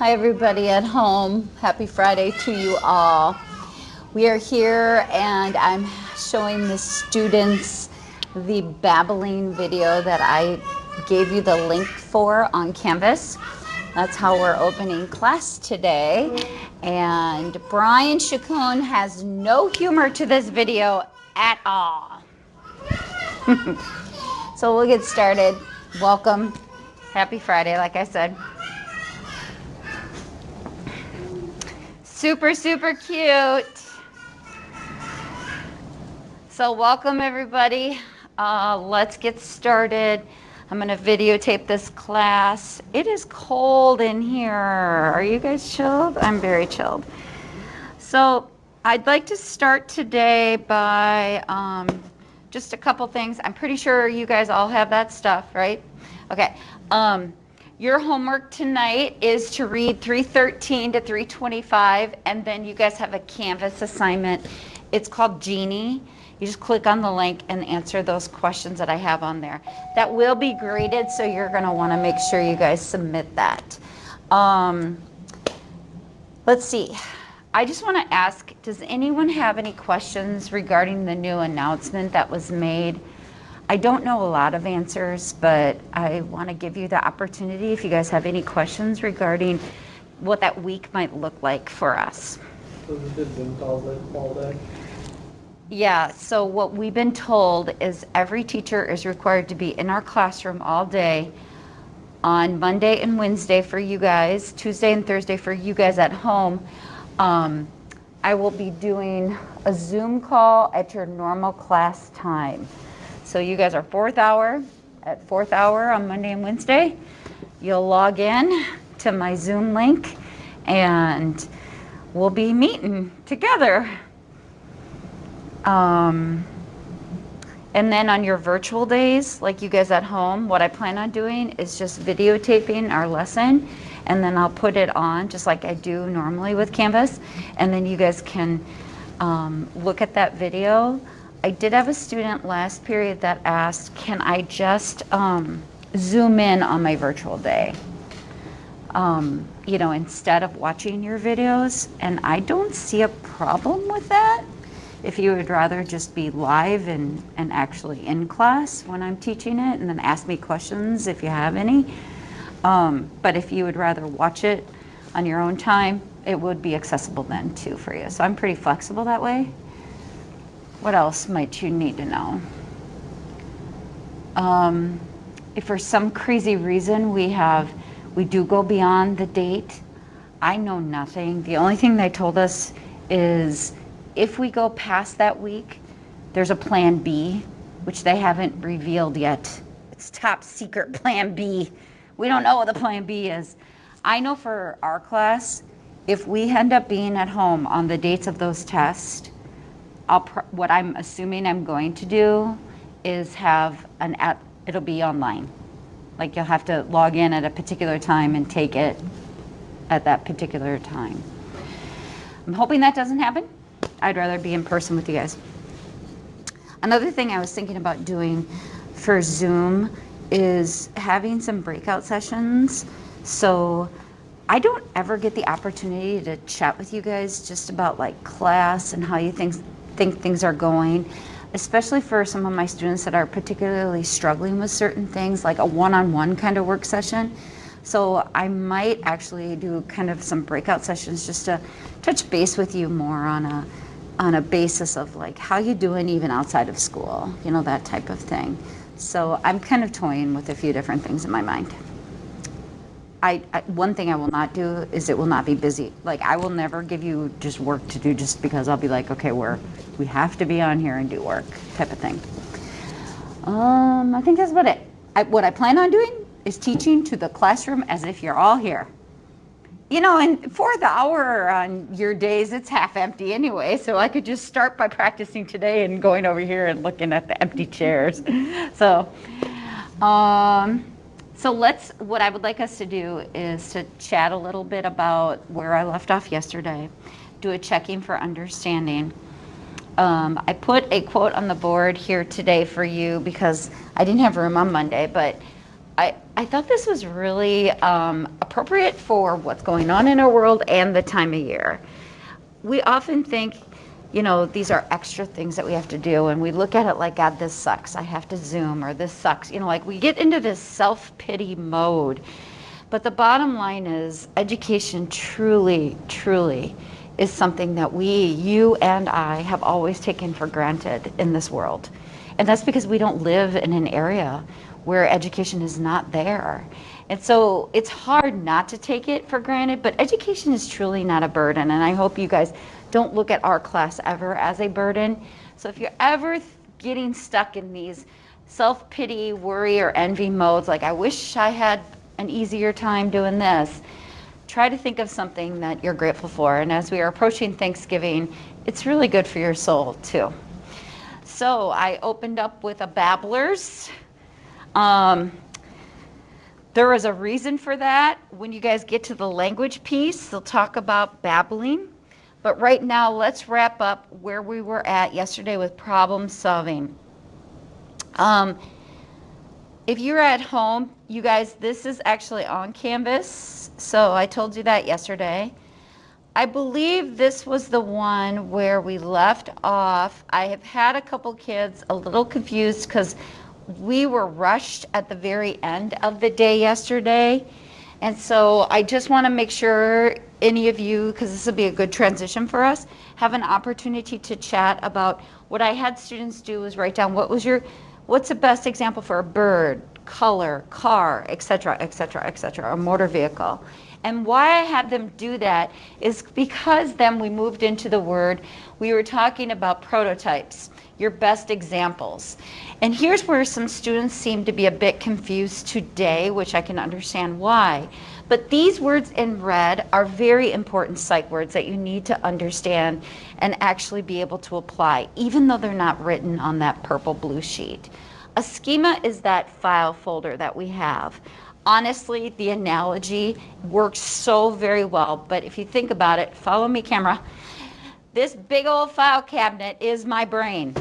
Hi, everybody at home. Happy Friday to you all. We are here and I'm showing the students the babbling video that I gave you the link for on Canvas. That's how we're opening class today. And Brian Chacon has no humor to this video at all. So we'll get started. Welcome. Happy Friday, like I said. Super, super cute. So welcome everybody. Let's get started. I'm gonna videotape this class. It is cold in here. Are you guys chilled? I'm very chilled. So I'd like to start today by just a couple things. I'm pretty sure you guys all have that stuff, right? Okay. Your homework tonight is to read 313 to 325, and then you guys have a Canvas assignment. It's called Genie. You just click on the link and answer those questions that I have on there. That will be graded, so you're going to want to make sure you guys submit that. Let's see. I just want to ask, does anyone have any questions regarding the new announcement that was made? I don't know a lot of answers, but I want to give you the opportunity if you guys have any questions regarding what that week might look like for us. So the Zoom calls all day? Yeah, so what we've been told is every teacher is required to be in our classroom all day on Monday and Wednesday for you guys, Tuesday and Thursday for you guys at home. I will be doing a Zoom call at your normal class time. So you guys are fourth hour on Monday and Wednesday. You'll log in to my Zoom link and we'll be meeting together. And then on your virtual days, like you guys at home, what I plan on doing is just videotaping our lesson, and then I'll put it on just like I do normally with Canvas, and then you guys can look at that video. I did have a student last period that asked, can I just zoom in on my virtual day? You know, instead of watching your videos, and I don't see a problem with that. If you would rather just be live and actually in class when I'm teaching it, and then ask me questions if you have any. But if you would rather watch it on your own time, it would be accessible then too for you. So I'm pretty flexible that way. What else might you need to know? If for some crazy reason we do go beyond the date, I know nothing. The only thing they told us is if we go past that week, there's a plan B, which they haven't revealed yet. It's top secret plan B. We don't know what the plan B is. I know for our class, if we end up being at home on the dates of those tests, what I'm assuming I'm going to do is have an app, it'll be online. Like you'll have to log in at a particular time and take it at that particular time. I'm hoping that doesn't happen. I'd rather be in person with you guys. Another thing I was thinking about doing for Zoom is having some breakout sessions. So I don't ever get the opportunity to chat with you guys just about like class and how you think things are going, especially for some of my students that are particularly struggling with certain things, like a one-on-one kind of work session. So I might actually do kind of some breakout sessions just to touch base with you more on a basis of like how you doing even outside of school, you know, that type of thing. So I'm kind of toying with a few different things in my mind. One thing I will not do is it will not be busy. Like I will never give you just work to do just because I'll be like, okay, we have to be on here and do work type of thing. I think that's about it. What I plan on doing is teaching to the classroom as if you're all here. You know, and fourth hour on your days, it's half empty anyway, so I could just start by practicing today and going over here and looking at the empty chairs. So what I would like us to do is to chat a little bit about where I left off yesterday, do a checking for understanding. I put a quote on the board here today for you because I didn't have room on Monday, but I thought this was really appropriate for what's going on in our world and the time of year. We often think, you know, these are extra things that we have to do, and we look at it like, God, this sucks. I have to Zoom, or this sucks. You know, like we get into this self-pity mode. But the bottom line is education truly, truly is something that you and I, have always taken for granted in this world. And that's because we don't live in an area where education is not there. And so it's hard not to take it for granted, but education is truly not a burden. And I hope you guys don't look at our class ever as a burden. So if you're ever getting stuck in these self-pity, worry, or envy modes, like I wish I had an easier time doing this, try to think of something that you're grateful for. And as we are approaching Thanksgiving, it's really good for your soul too. So I opened up with a babblers. There is a reason for that. When you guys get to the language piece, they'll talk about babbling. But right now, let's wrap up where we were at yesterday with problem solving. If you're at home, you guys, this is actually on Canvas. So I told you that yesterday. I believe this was the one where we left off. I have had a couple kids a little confused because we were rushed at the very end of the day yesterday. And so I just want to make sure any of you, because this will be a good transition for us, have an opportunity to chat about what I had students do was write down what's the best example for a bird, color, car, etc., etc., etc., a motor vehicle. And why I had them do that is because then we moved into the word, we were talking about prototypes, your best examples. And here's where some students seem to be a bit confused today, which I can understand why. But these words in red are very important sight words that you need to understand and actually be able to apply, even though they're not written on that purple blue sheet. A schema is that file folder that we have. Honestly, the analogy works so very well, but if you think about it, follow me, camera. This big old file cabinet is my brain,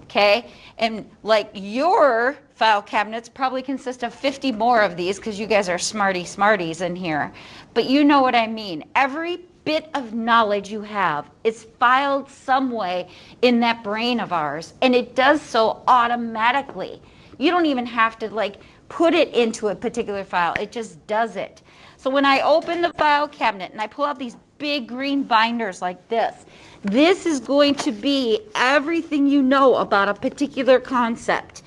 okay? And like your file cabinets probably consist of 50 more of these because you guys are smarties in here. But you know what I mean. Every bit of knowledge you have is filed some way in that brain of ours, and it does so automatically. You don't even have to like put it into a particular file. It just does it. So when I open the file cabinet and I pull out these big green binders like this is going to be everything you know about a particular concept.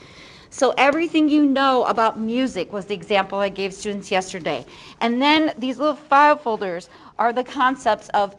So everything you know about music was the example I gave students yesterday. And then these little file folders are the concepts of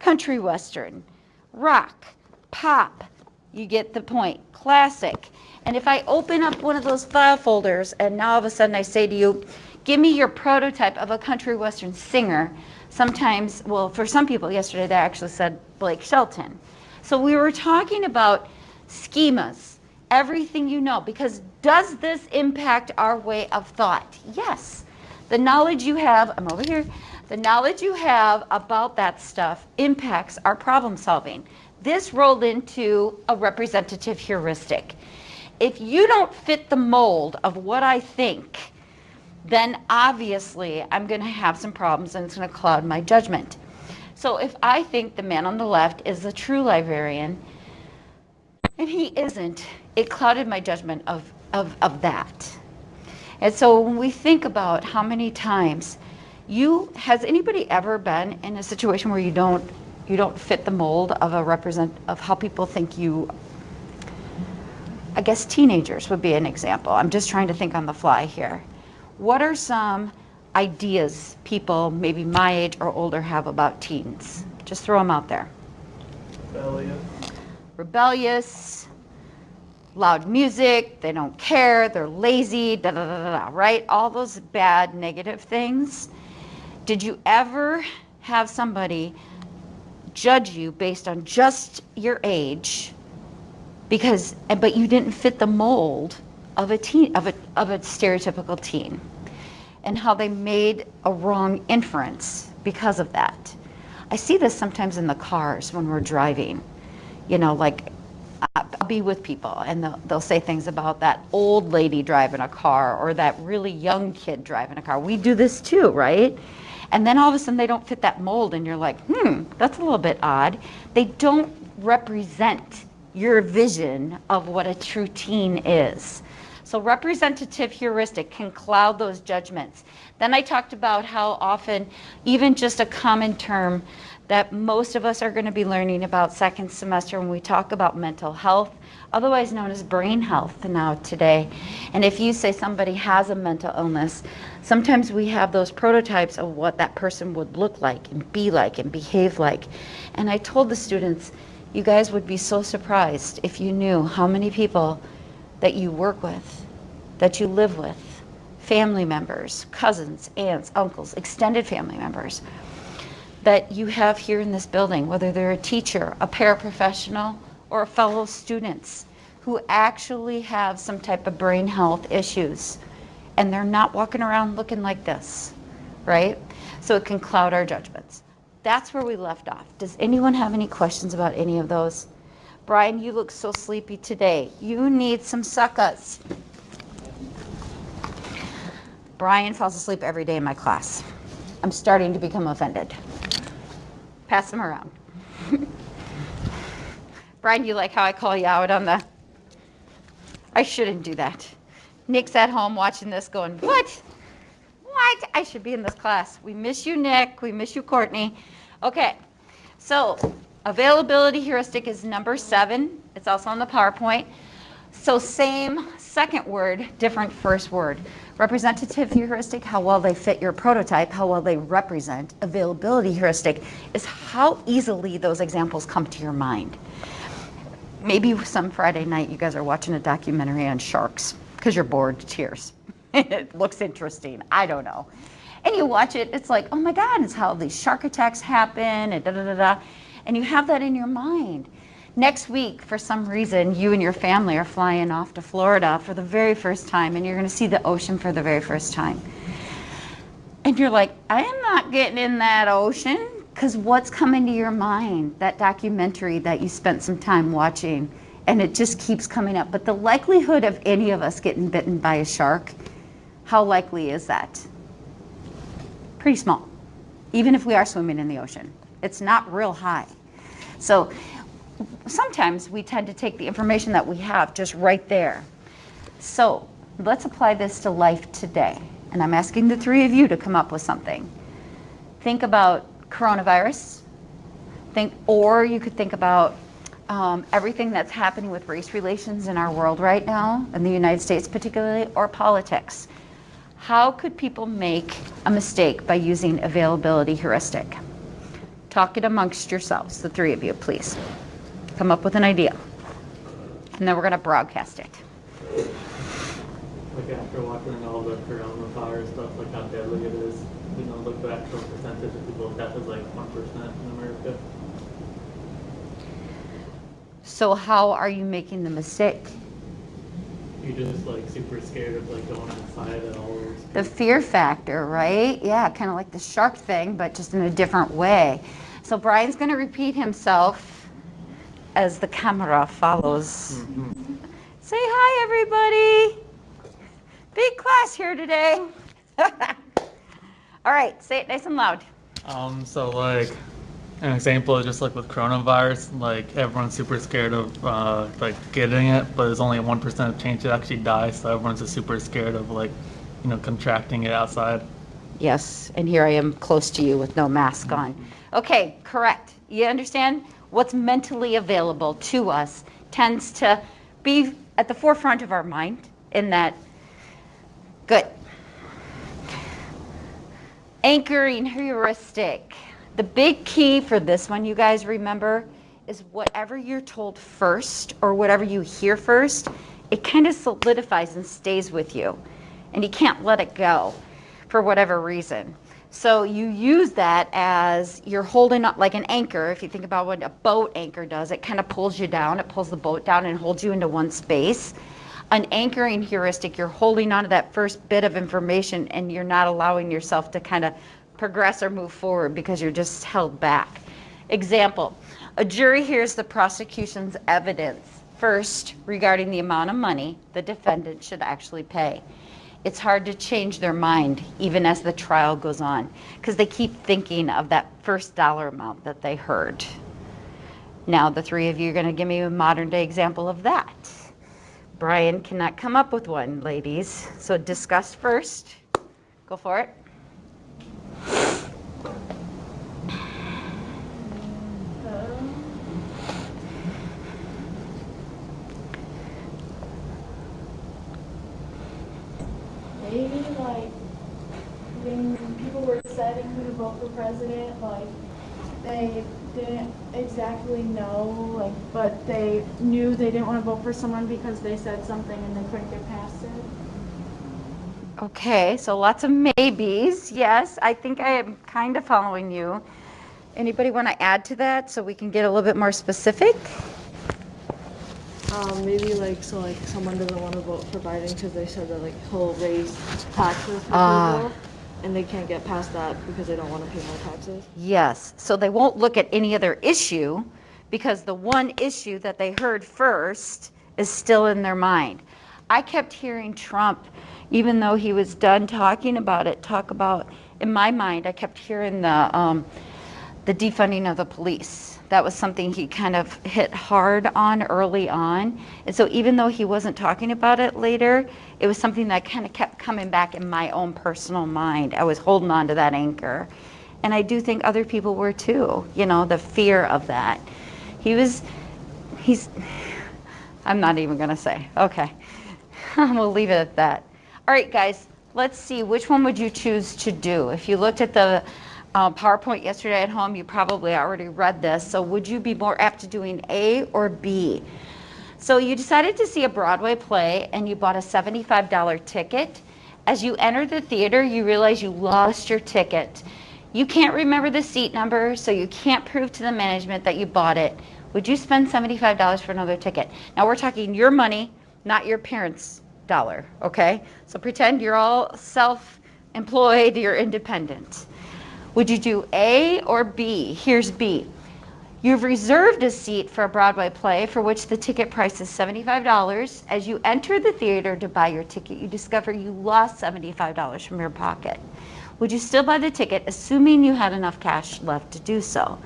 country western, rock, pop, you get the point, classic. And if I open up one of those file folders and now all of a sudden I say to you, give me your prototype of a country western singer, sometimes, well, for some people yesterday they actually said Blake Shelton. So we were talking about schemas, everything you know, because does this impact our way of thought? Yes. The knowledge you have, I'm over here, the knowledge you have about that stuff impacts our problem solving. This rolled into a representative heuristic. If you don't fit the mold of what I think, then obviously I'm going to have some problems and it's going to cloud my judgment. So if I think the man on the left is the true librarian, and he isn't, it clouded my judgment of that. And so when we think about how many times has anybody ever been in a situation where you don't fit the mold of how people think you, I guess teenagers would be an example. I'm just trying to think on the fly here. What are some ideas people maybe my age or older have about teens? Just throw them out there. Rebellious, loud music, they don't care, they're lazy, da da da da, right? All those bad negative things. Did you ever have somebody judge you based on just your age but you didn't fit the mold of a stereotypical teen, and how they made a wrong inference because of that? I see this sometimes in the cars when we're driving. You know, like be with people and they'll say things about that old lady driving a car or that really young kid driving a car. We do this too, right? And then all of a sudden they don't fit that mold and you're like, that's a little bit odd. They don't represent your vision of what a true teen is. So representative heuristic can cloud those judgments. Then I talked about how often, even just a common term that most of us are going to be learning about second semester when we talk about mental health, otherwise known as brain health now today. And if you say somebody has a mental illness, sometimes we have those prototypes of what that person would look like and behave like. And I told the students, you guys would be so surprised if you knew how many people that you work with, that you live with, family members, cousins, aunts, uncles, extended family members, that you have here in this building, whether they're a teacher, a paraprofessional, or a fellow students who actually have some type of brain health issues. And they're not walking around looking like this, right? So it can cloud our judgments. That's where we left off. Does anyone have any questions about any of those? Brian, you look so sleepy today. You need some suckas. Brian falls asleep every day in my class. I'm starting to become offended. Pass them around. Brian, you like how I call you out on the... I shouldn't do that. Nick's at home watching this going, what? What? I should be in this class. We miss you, Nick. We miss you, Courtney. Okay, so availability heuristic is number 7. It's also on the PowerPoint. So same second word, different first word. Representative heuristic, how well they fit your prototype, how well they represent. Availability heuristic is how easily those examples come to your mind. Maybe some Friday night you guys are watching a documentary on sharks because you're bored to tears. It looks interesting. I don't know. And you watch it, it's like, oh my God, it's how these shark attacks happen, and da-da-da-da. And you have that in your mind. Next week, for some reason, you and your family are flying off to Florida for the very first time, and you're going to see the ocean for the very first time. And you're like, I am not getting in that ocean, because what's coming to your mind? That documentary that you spent some time watching, and it just keeps coming up. But the likelihood of any of us getting bitten by a shark, how likely is that? Pretty small, even if we are swimming in the ocean. It's not real high. So sometimes we tend to take the information that we have just right there. So let's apply this to life today. And I'm asking the 3 of you to come up with something. Think about coronavirus. Or you could think about everything that's happening with race relations in our world right now, in the United States particularly, or politics. How could people make a mistake by using availability heuristic? Talk it amongst yourselves, the 3 of you, please. Come up with an idea. And then we're going to broadcast it. Like after watching all the coronavirus stuff, like how deadly it is, look the actual percentage of people with death is like 1% in America. So how are you making the mistake? You're just like super scared of like going outside at all. The fear factor, right? Yeah, kind of like the shark thing, but just in a different way. So Brian's going to repeat himself as the camera follows. Mm-hmm. Say hi, everybody. Big class here today. All right, say it nice and loud. So like an example is just like with coronavirus, like everyone's super scared of like getting it, but there's only a 1% chance to actually die, so everyone's just super scared of like, contracting it outside. Yes, and here I am close to you with no mask on. Okay, correct. You understand? What's mentally available to us tends to be at the forefront of our mind in that. Good. Anchoring heuristic. The big key for this one, you guys remember, is whatever you're told first or whatever you hear first, it kind of solidifies and stays with you. And you can't let it go for whatever reason. So you use that as you're holding up like an anchor. If you think about what a boat anchor does, it kind of pulls you down. It pulls the boat down and holds you into one space. An anchoring heuristic, you're holding on to that first bit of information and you're not allowing yourself to kind of progress or move forward because you're just held back. Example, a jury hears the prosecution's evidence first regarding the amount of money the defendant should actually pay. It's hard to change their mind even as the trial goes on because they keep thinking of that first dollar amount that they heard. Now the three of you are going to give me a modern day example of that. Brian cannot come up with one, ladies. So discuss first. Go for it. Maybe like when people were deciding who to vote for president, like they didn't exactly know, like, but they knew they didn't want to vote for someone because they said something and they couldn't get past it. Okay, so lots of maybes. Yes, I think I am kind of following you. Anybody want to add to that so we can get a little bit more specific? Maybe like someone doesn't want to vote for Biden because they said that like he'll raise taxes for people, and they can't get past that because they don't want to pay more taxes. Yes, so they won't look at any other issue because the one issue that they heard first is still in their mind. I kept hearing Trump, even though he was done talking about it, talk about, in my mind, I kept hearing the defunding of the police. That was something he kind of hit hard on early on. And so even though he wasn't talking about it later, it was something that kind of kept coming back in my own personal mind. I was holding on to that anchor. And I do think other people were too, you know, the fear of that. I'm not even gonna say, okay. We'll leave it at that. All right, guys, let's see, which one would you choose to do? If you looked at the PowerPoint yesterday at home, you probably already read this. So would you be more apt to doing A or B? So you decided to see a Broadway play and you bought a $75 ticket. As you entered the theater, you realize you lost your ticket. You can't remember the seat number, so you can't prove to the management that you bought it. Would you spend $75 for another ticket? Now we're talking your money, not your parents' dollar, okay? So pretend you're all self-employed, you're independent. Would you do A or B? Here's B. You've reserved a seat for a Broadway play for which the ticket price is $75. As you enter the theater to buy your ticket, you discover you lost $75 from your pocket. Would you still buy the ticket, assuming you had enough cash left to do so?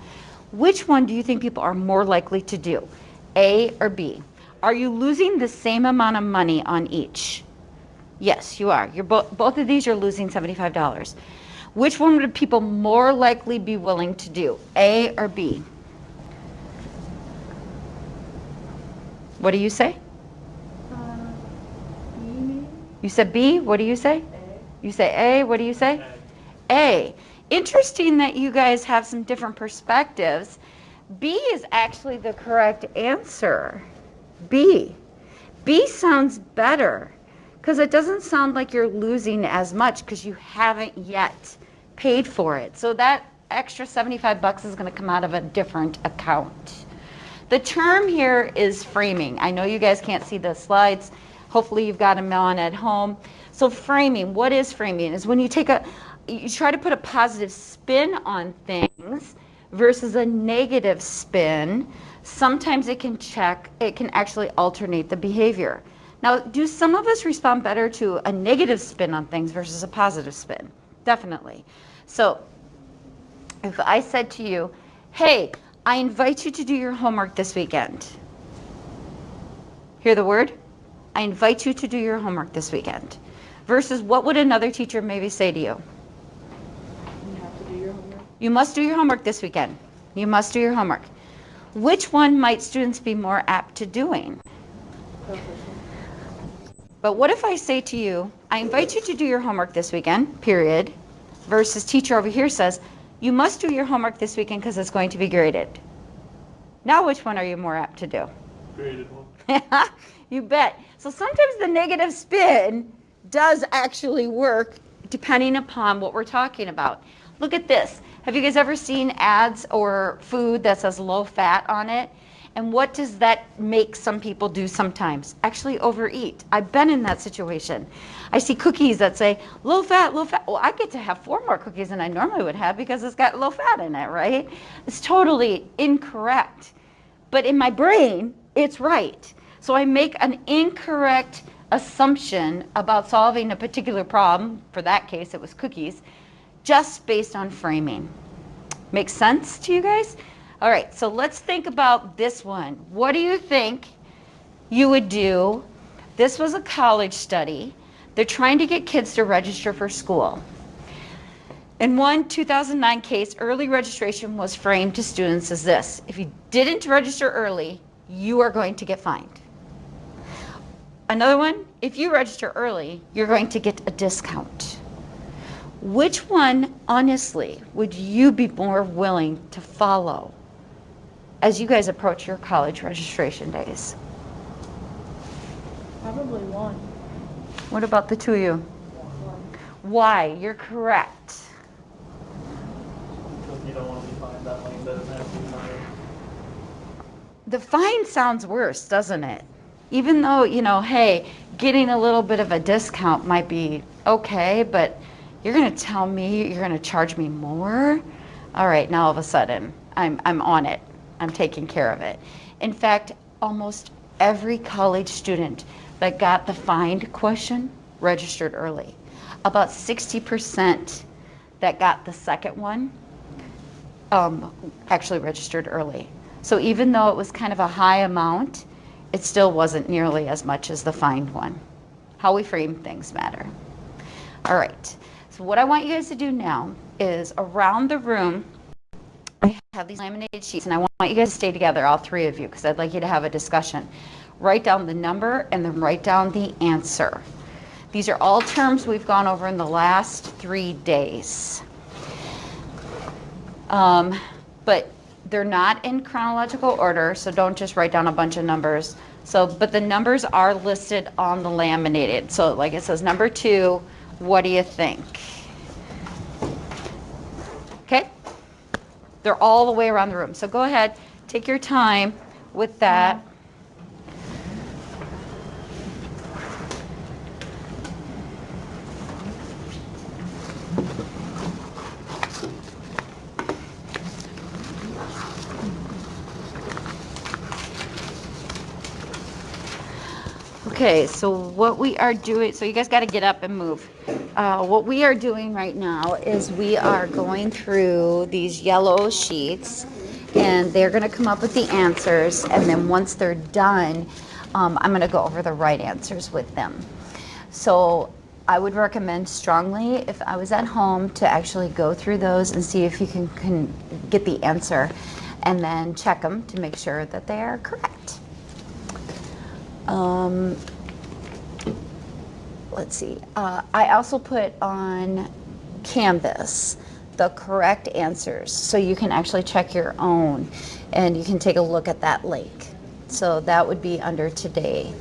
Which one do you think people are more likely to do, A or B? Are you losing the same amount of money on each? Yes, you are. You're both of these, you're losing $75. Which one would people more likely be willing to do, A or B? What do you say? B maybe? You said B, what do you say? A. You say A, what do you say? A. Interesting that you guys have some different perspectives. B is actually the correct answer. B. B sounds better because it doesn't sound like you're losing as much because you haven't yet paid for it. So that extra $75 is going to come out of a different account. The term here is framing. I know you guys can't see the slides. Hopefully you've got them on at home. So framing, what is framing? Is when you try to put a positive spin on things versus a negative spin. Sometimes it can actually alternate the behavior. Now, do some of us respond better to a negative spin on things versus a positive spin? Definitely. So if I said to you, hey, I invite you to do your homework this weekend. Hear the word? I invite you to do your homework this weekend. Versus what would another teacher maybe say to you? You have to do your homework. You must do your homework this weekend. You must do your homework. Which one might students be more apt to doing? But what if I say to you, I invite you to do your homework this weekend, period, versus teacher over here says, you must do your homework this weekend because it's going to be graded. Now which one are you more apt to do? Graded one. You bet. So sometimes the negative spin does actually work depending upon what we're talking about. Look at this. Have you guys ever seen ads or food that says low fat on it? And what does that make some people do sometimes? Actually overeat. I've been in that situation. I see cookies that say low fat, low fat. Well, I get to have 4 more cookies than I normally would have because it's got low fat in it, right? It's totally incorrect. But in my brain, it's right. So I make an incorrect assumption about solving a particular problem, for that case it was cookies, just based on framing. Make sense to you guys? All right, so let's think about this one. What do you think you would do? This was a college study. They're trying to get kids to register for school. In one 2009 case, early registration was framed to students as this: if you didn't register early, you are going to get fined. Another one, if you register early, you're going to get a discount. Which one, honestly, would you be more willing to follow as you guys approach your college registration days? Probably one. What about the two of you? Why? You're correct. Because you don't want to be fined that lane that doesn't have to be fined. The fine sounds worse, doesn't it? Even though, hey, getting a little bit of a discount might be okay, but you're going to tell me you're going to charge me more? All right, now all of a sudden, I'm on it. I'm taking care of it. In fact, almost every college student that got the fined question registered early. About 60% that got the second one actually registered early. So even though it was kind of a high amount, it still wasn't nearly as much as the fined one. How we frame things matter. All right, so what I want you guys to do now is around the room, I have these laminated sheets, and I want you guys to stay together, all three of you, because I'd like you to have a discussion. Write down the number and then write down the answer. These are all terms we've gone over in the last 3 days. But they're not in chronological order, so don't just write down a bunch of numbers. But the numbers are listed on the laminated. So like it says, number 2, what do you think? Okay? They're all the way around the room. So go ahead, take your time with that. Okay, so what we are doing, so you guys got to get up and move. What we are doing right now is we are going through these yellow sheets, and they're going to come up with the answers, and then once they're done, I'm going to go over the right answers with them. So I would recommend strongly, if I was at home, to actually go through those and see if you can get the answer, and then check them to make sure that they are correct. Let's see. I also put on Canvas the correct answers, so you can actually check your own, and you can take a look at that link. So that would be under today.